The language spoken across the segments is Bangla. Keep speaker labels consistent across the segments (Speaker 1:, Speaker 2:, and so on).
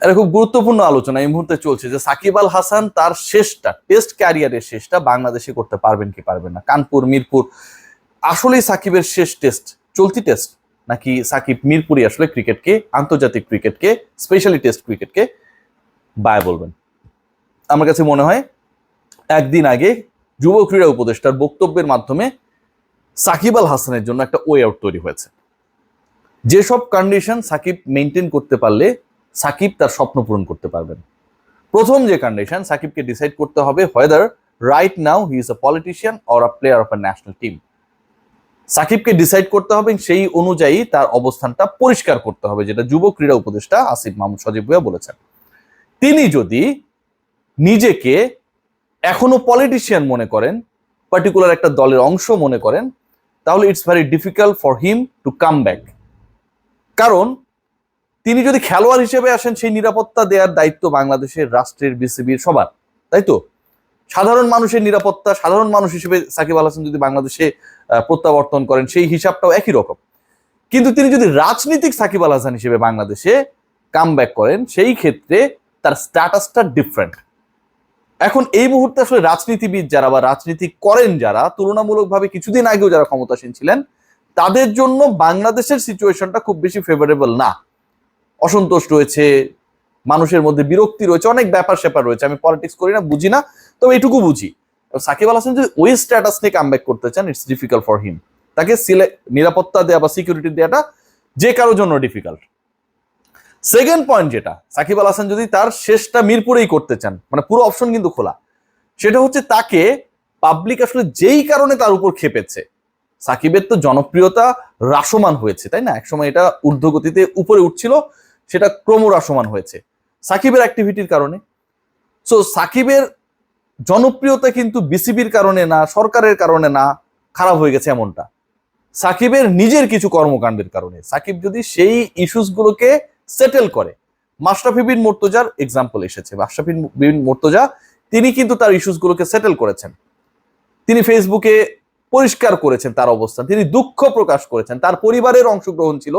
Speaker 1: এটা খুব গুরুত্বপূর্ণ আলোচনা এই মুহূর্তে চলছে যে সাকিব আল হাসান তার শেষটা টেস্ট ক্যারিয়ারের শেষটা বাংলাদেশে করতে পারবেন কি পারবেন না। কানপুর, মিরপুর আসলেই সাকিবের শেষ টেস্ট, চলতি টেস্ট, নাকি সাকিব মিরপুরি আসলে ক্রিকেটকে, আন্তর্জাতিক ক্রিকেটকে, স্পেশালি টেস্ট ক্রিকেটকে বায় বলবেন? আমার কাছে মনে হয় একদিন আগে যুব ক্রীড়া উপদেষ্টার বক্তব্যের মাধ্যমে সাকিব আল হাসানের জন্য একটা ওয়ে আউট তৈরি হয়েছে। যেসব কন্ডিশন সাকিব মেনটেন করতে পারলে সাকিব তার স্বপ্ন পূরণ করতে পারবেন। প্রথম যে কন্ডিশন, সাকিবকে ডিসাইড করতে হবে whether right now he is a politician or a player of a national team. সাকিবকে ডিসাইড করতে হবে, সেই অনুযায়ী তার অবস্থানটা পরিষ্কার করতে হবে, যেটা যুব ক্রীড়া উপদেষ্টা আসিফ মাহমুদ সজীব ভুঁইয়া বলেছেন। তিনি যদি নিজেকে এখনো পলিটিশিয়ান মনে করেন, পার্টিকুলার একটা দলের অংশ মনে করেন, তাহলে it's very difficult for him to come back. কারণ তিনি যদি খেলোয়াড় হিসেবে আসেন, সেই নিরাপত্তা দেওয়ার দায়িত্ব বাংলাদেশের রাষ্ট্রের, বিসিবির, সবার, তাই তো? সাধারণ মানুষের নিরাপত্তা, সাধারণ মানুষ হিসেবে সাকিব আল হাসান যদি বাংলাদেশে প্রত্যাবর্তন করেন, সেই হিসাবটাও একই রকম। কিন্তু তিনি যদি রাজনীতিক সাকিব আল হাসান হিসেবে বাংলাদেশে কাম ব্যাক করেন, সেই ক্ষেত্রে তার স্ট্যাটাসটা ডিফারেন্ট। এখন এই মুহূর্তে আসলে রাজনীতিবিদ যারা বা রাজনীতি করেন যারা, তুলনামূলকভাবে কিছুদিন আগেও যারা ক্ষমতাসীন ছিলেন, তাদের জন্য বাংলাদেশের সিচুয়েশনটা খুব বেশি ফেভারেবল না। অসন্তোষ রয়েছে, মানুষের মধ্যে বিরক্তি রয়েছে, অনেক ব্যাপার স্যাপার রয়েছে। আমি পলিটিক্স করি না, বুঝি না, তবে এটুকু বুঝি সাকিব আল হাসান যদি ওই স্ট্যাটাস নিয়ে কামব্যাক করতে চান, ইটস ডিফিকাল্ট ফর হিম। তাকে নিরাপত্তা দেওয়া বা সিকিউরিটি দেওয়াটা যে কারোর জন্য ডিফিকাল্ট। সেকেন্ড পয়েন্ট যেটা, সাকিব আল হাসান যদি তার শেষটা মিরপুরেই করতে চান, মানে পুরো অপশন কিন্তু খোলা, সেটা হচ্ছে তাকে পাবলিক আসলে যেই কারণে তার উপর খেপেছে, সাকিবের তো জনপ্রিয়তা হ্রাসমান হয়েছে, তাই না? একসময় এটা ঊর্ধ্বগতিতে উপরে উঠছিল, সেটা ক্রমহ্রাসমান হয়েছে সাকিবের অ্যাক্টিভিটির কারণে। সো সাকিবের জনপ্রিয়তা কিন্তু বিসিবির কারণে না, সরকারের কারণে না খারাপ হয়ে গেছে এমনটা, সাকিবের নিজের কিছু কর্মকাণ্ডের কারণে। সাকিব যদি সেই ইস্যুসগুলোকে সেটেল করে, মাশরাফি বিন মুর্তজার এক্সাম্পল এসেছে, মাশরাফি বিন মুর্তজা তিনি কিন্তু তার ইস্যুসগুলোকে সেটেল করেছেন, তিনি ফেসবুকে পরিষ্কার করেছেন তার অবস্থান, তিনি দুঃখ প্রকাশ করেছেন, তার পরিবারের অংশগ্রহণ ছিল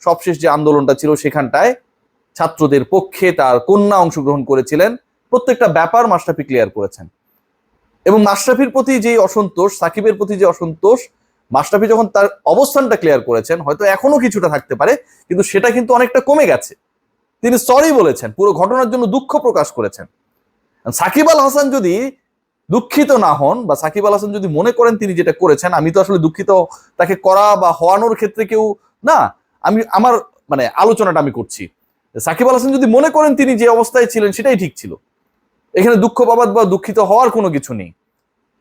Speaker 1: সবশেষ যে আন্দোলনটা ছিল সেখানটায়, ছাত্রদের পক্ষে তার কন্যা অংশগ্রহণ করেছিলেন, প্রত্যেকটা ব্যাপার মাশরাফি ক্লিয়ার করেছেন। এবং মাশরাফির প্রতি যে অসন্তোষ, সাকিবের প্রতি যে অসন্তোষ, মাশরাফি যখন তার অবস্থানটা ক্লিয়ার করেছেন, হয়তো এখনো কিছুটা থাকতে পারে, কিন্তু সেটা কিন্তু অনেকটা কমে গেছে। তিনি সরি বলেছেন, পুরো ঘটনার জন্য দুঃখ প্রকাশ করেছেন। সাকিব আল হাসান যদি দুঃখিত না হন, বা সাকিব আল হাসান যদি মনে করেন তিনি যেটা করেছেন, আমি তো আসলে দুঃখিত তাকে করা বা হওয়ানোর ক্ষেত্রে কেউ না, আমি আমার মানে আলোচনাটা আমি করছি, সাকিব আল হাসান যদি মনে করেন তিনি যে অবস্থায় ছিলেন সেটাই ঠিক ছিল, এখানে দুঃখ পাবার বা দুঃখিত হওয়ার কোনো কিছু নেই,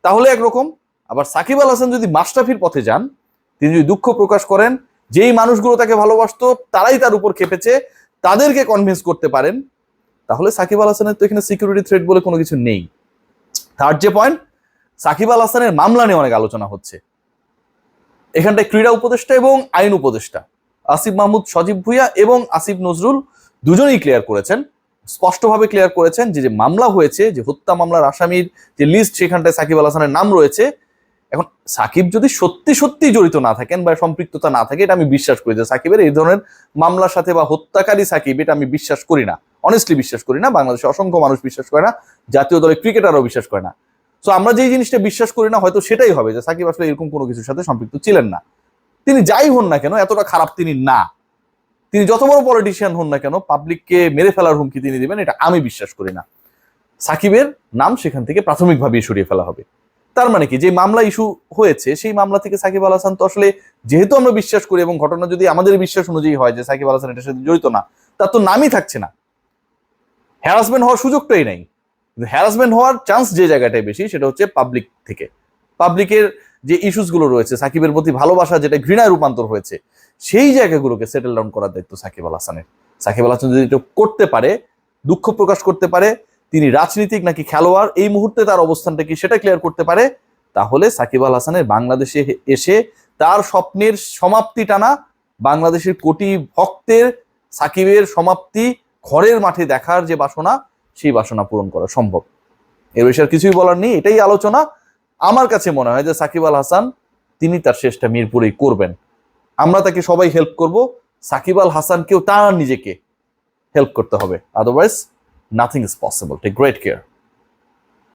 Speaker 1: তাহলে একরকম। আবার সাকিব আল হাসান যদি মাশরাফির পথে যান, তিনি যদি দুঃখ প্রকাশ করেন, যেই মানুষগুলো তাকে ভালোবাসতো তারাই তার উপর খেপেছে, তাদেরকে কনভিন্স করতে পারেন, তাহলে সাকিব আল হাসানের তো এখানে সিকিউরিটি থ্রেট বলে কোনো কিছু নেই। থার্ড যে পয়েন্ট, সাকিব আল হাসানের মামলা নিয়ে অনেক আলোচনা হচ্ছে। এখানটায় ক্রীড়া উপদেষ্টা এবং আইন উপদেষ্টা আসিফ মাহমুদ সজীব ভুঁইয়া এবং আসিফ নজরুল দুজনেই ক্লিয়ার করেছেন, স্পষ্টভাবে ক্লিয়ার করেছেন যে মামলা হয়েছে, যে হত্যা মামলার আসামির যে লিস্ট, সেখানটায় সাকিব আল হাসানের নাম রয়েছে। এখন সাকিব যদি সত্যি সত্যি জড়িত না থাকেন বা সম্পৃক্ততা না থাকে, এটা আমি বিশ্বাস করি যে সাকিবের এই ধরনের মামলার সাথে বা হত্যাকারী সাকিব, এটা আমি বিশ্বাস করি না, অনেস্টলি বিশ্বাস করি না। বাংলাদেশে অসংখ্য মানুষ বিশ্বাস করে না, জাতীয় দলের ক্রিকেটারও বিশ্বাস করে না। সো আমরা যেই জিনিসটা বিশ্বাস করি না, হয়তো সেটাই হবে যে সাকিব আসলে এরকম কোনো কিছুর সাথে সম্পৃক্ত ছিলেন না। তিনি যাই হন না কেন, এতটা খারাপ তিনি না। তিনি যত বড় পলিটিশিয়ান হন না কেন, পাবলিককে মেরে ফেলার হুমকি তিনি দিবেন, এটা আমি বিশ্বাস করি না। সাকিবের নাম সেখান থেকে প্রাথমিকভাবে সরিয়ে ফেলা হবে। তার মানে কি, যে মামলা ইস্যু হয়েছে সেই মামলা থেকে সাকিব আল হাসান তো আসলে, যেহেতু আমরা বিশ্বাস করি এবং ঘটনা যদি আমাদের বিশ্বাস অনুযায়ী হয় যে সাকিব আল হাসান এটার সাথে জড়িত না, তার তো নামই থাকছে না, হ্যারাসমেন্ট হওয়ার সুযোগটাই নাই। কিন্তু হ্যারাসমেন্ট হওয়ার চান্স যে জায়গাটায় বেশি, সেটা হচ্ছে পাবলিক থেকে। পাবলিকের যে ইস্যুসগুলো রয়েছে, সাকিবের প্রতি ভালোবাসা যেটা ঘৃণায় রূপান্তর হয়েছে, সেই জায়গাগুলোকে সেটেল ডাউন করার দায়িত্ব সাকিব আল হাসানের। সাকিব আল হাসান যদি এটা করতে পারে, দুঃখ প্রকাশ করতে পারে, তিনি রাজনীতিক নাকি খেলোয়াড়, এই মুহূর্তে তার অবস্থানটা কি সেটা ক্লিয়ার করতে পারে, তাহলে সাকিব আল হাসানের বাংলাদেশে এসে তার স্বপ্নের সমাপ্তি টানা, বাংলাদেশের কোটি ভক্তের সাকিবের সমাপ্তি ঘরের মাঠে দেখার যে বাসনা, সেই বাসনা পূরণ করা সম্ভব। এর বিষয়ে কিছুই বলার নেই, এটাই আলোচনা। আমার কাছে মনে হয় যে সাকিব আল হাসান তিনি তার শেষটা মিরপুরেই করবেন। আমরা তাকে সবাই হেল্প করব, সাকিব আল হাসানকেও তার নিজেকে হেল্প করতে হবে, otherwise nothing is possible. Take great care.